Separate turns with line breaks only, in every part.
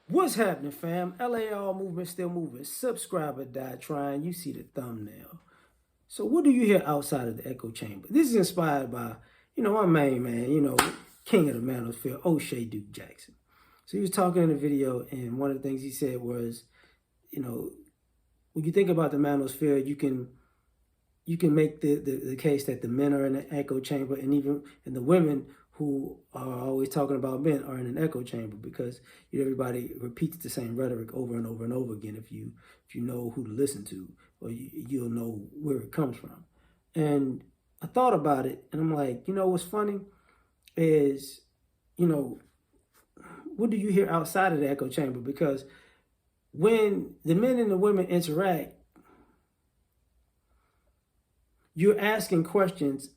What's happening, fam? LAR movement still moving. Subscriber died trying. You see the thumbnail. So what do you hear outside of the echo chamber? This is inspired by, my main man, king of the manosphere, O'Shea Duke Jackson. So he was talking in the video, and one of the things he said was, when you think about the manosphere, you can make the case that the men are in an echo chamber, and the women who are always talking about men are in an echo chamber because everybody repeats the same rhetoric over and over and over again. If you know who to listen to, or you'll know where it comes from. And I thought about it, and I'm like, what's funny is, what do you hear outside of the echo chamber? Because when the men and the women interact, you're asking questions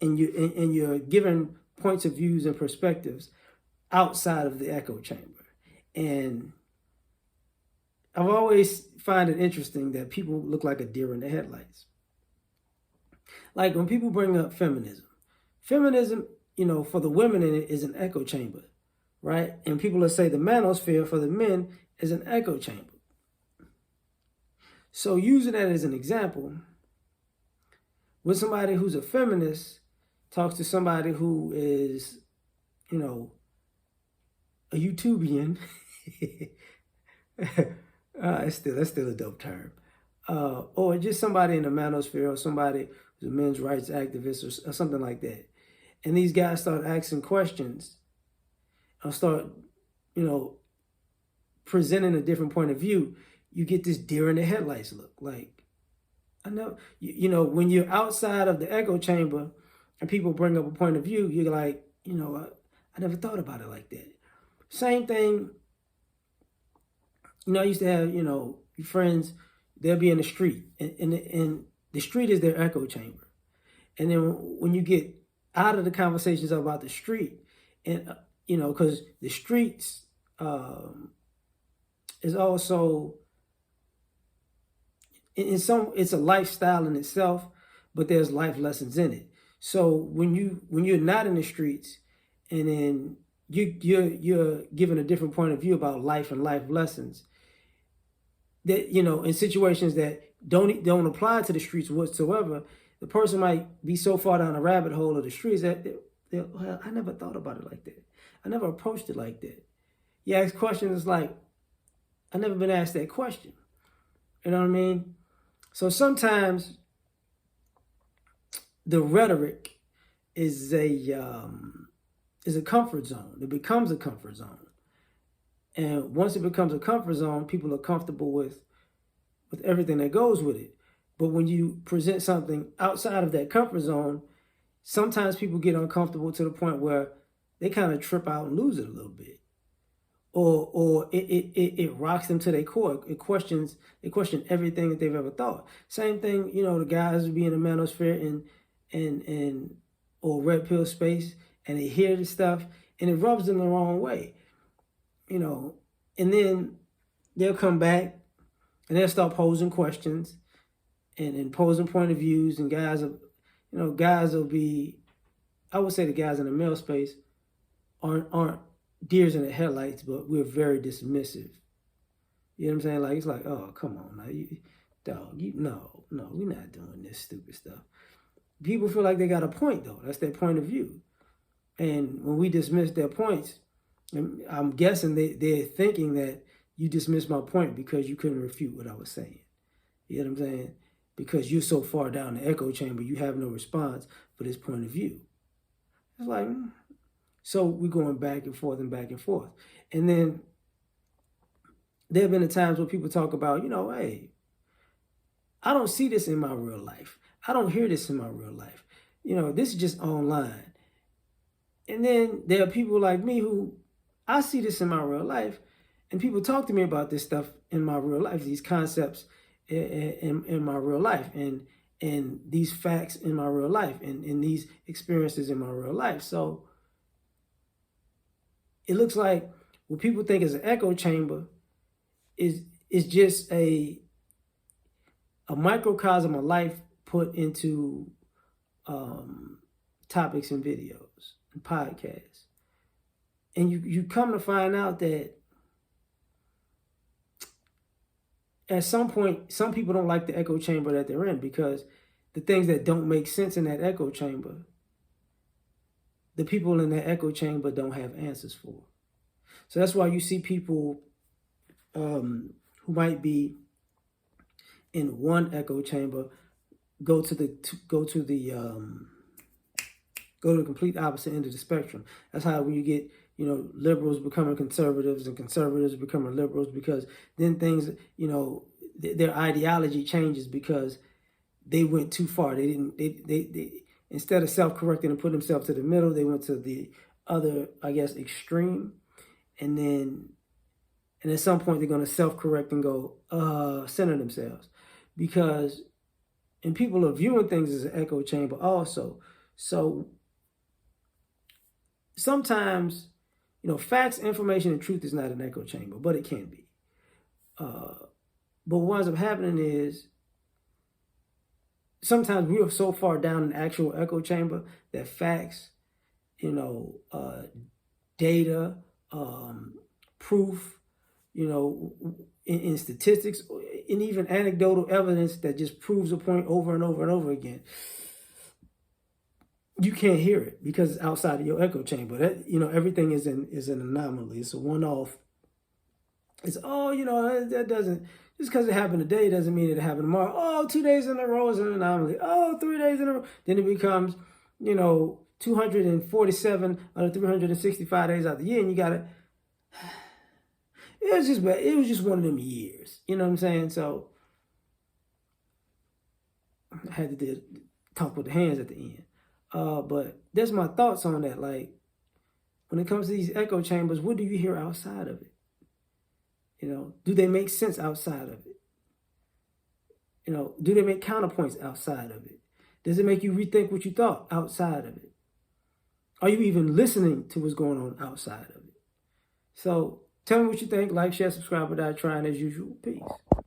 and you're giving points of views and perspectives outside of the echo chamber. And I've always find it interesting that people look like a deer in the headlights. Like when people bring up feminism, for the women in it is an echo chamber, right? And people will say the manosphere for the men is an echo chamber. So using that as an example, when somebody who's a feminist talks to somebody who is, a YouTubian, that's still a dope term, or just somebody in the manosphere, or somebody who's a men's rights activist, or something like that. And these guys start asking questions, or start, presenting a different point of view. You get this deer in the headlights look. Like, I know, when you're outside of the echo chamber and people bring up a point of view, you're like, I never thought about it like that. Same thing, I used to have, your friends, they'll be in the street, and the street is their echo chamber. And then when you get out of the conversations about the street, and, because the streets is also, it's a lifestyle in itself, but there's life lessons in it. So when you're not in the streets, and then you're given a different point of view about life and life lessons, that in situations that don't apply to the streets whatsoever, the person might be so far down a rabbit hole of the streets that well, I never thought about it like that. I never approached it like that. You ask questions like, I never been asked that question. You know what I mean? So sometimes the rhetoric is a comfort zone. It becomes a comfort zone. And once it becomes a comfort zone, people are comfortable with everything that goes with it. But when you present something outside of that comfort zone, sometimes people get uncomfortable to the point where they kind of trip out and lose it a little bit. Or it rocks them to their core. They question everything that they've ever thought. Same thing, the guys who be in the manosphere and or red pill space, and they hear this stuff and it rubs them the wrong way. And then they'll come back and they'll start posing questions and posing point of views, and guys will be, I would say the guys in the male space aren't deers in the headlights, but we're very dismissive. You know what I'm saying? Like, it's like, oh, come on now, no, we're not doing this stupid stuff. People feel like they got a point, though. That's their point of view. And when we dismiss their points, I'm guessing they're thinking that you dismissed my point because you couldn't refute what I was saying. You know what I'm saying? Because you're so far down the echo chamber, you have no response for this point of view. It's like, so we're going back and forth and back and forth. And then there have been times where people talk about, hey, I don't see this in my real life. I don't hear this in my real life. This is just online. And then there are people like me who, I see this in my real life, and people talk to me about this stuff in my real life, these concepts in my real life, and these facts in my real life, and these experiences in my real life. So it looks like what people think is an echo chamber is just a microcosm of life put into topics and videos and podcasts. And you come to find out that at some point, some people don't like the echo chamber that they're in, because the things that don't make sense in that echo chamber, the people in that echo chamber don't have answers for. So that's why you see people who might be in one echo chamber go to the complete opposite end of the spectrum. That's how when you get, you know, liberals becoming conservatives and conservatives becoming liberals, because then things, you know, their ideology changes because they went too far. They didn't, they instead of self-correcting and putting themselves to the middle, they went to the other, I guess, extreme. And at some point they're going to self-correct and go center themselves, because, and people are viewing things as an echo chamber also. So sometimes, you know, facts, information, and truth is not an echo chamber, but it can be. But what ends up happening is sometimes we are so far down an actual echo chamber that facts, you know, data, proof, you know, in statistics, and even anecdotal evidence that just proves a point over and over and over again, you can't hear it because it's outside of your echo chamber. That, you know, everything is an anomaly. It's a one-off. It's, oh, you know, that doesn't, just because it happened today doesn't mean it happened tomorrow. Oh, 2 days in a row is an anomaly. Oh, 3 days in a row. Then it becomes, you know, 247 out of 365 days out of the year, and you gotta. It was just bad. It was just one of them years. You know what I'm saying? So I had to talk with the hands at the end. But that's my thoughts on that. Like, when it comes to these echo chambers, what do you hear outside of it? You know, do they make sense outside of it? You know, do they make counterpoints outside of it? Does it make you rethink what you thought outside of it? Are you even listening to what's going on outside of it? So tell me what you think. Like, share, subscribe, or die trying as usual. Peace.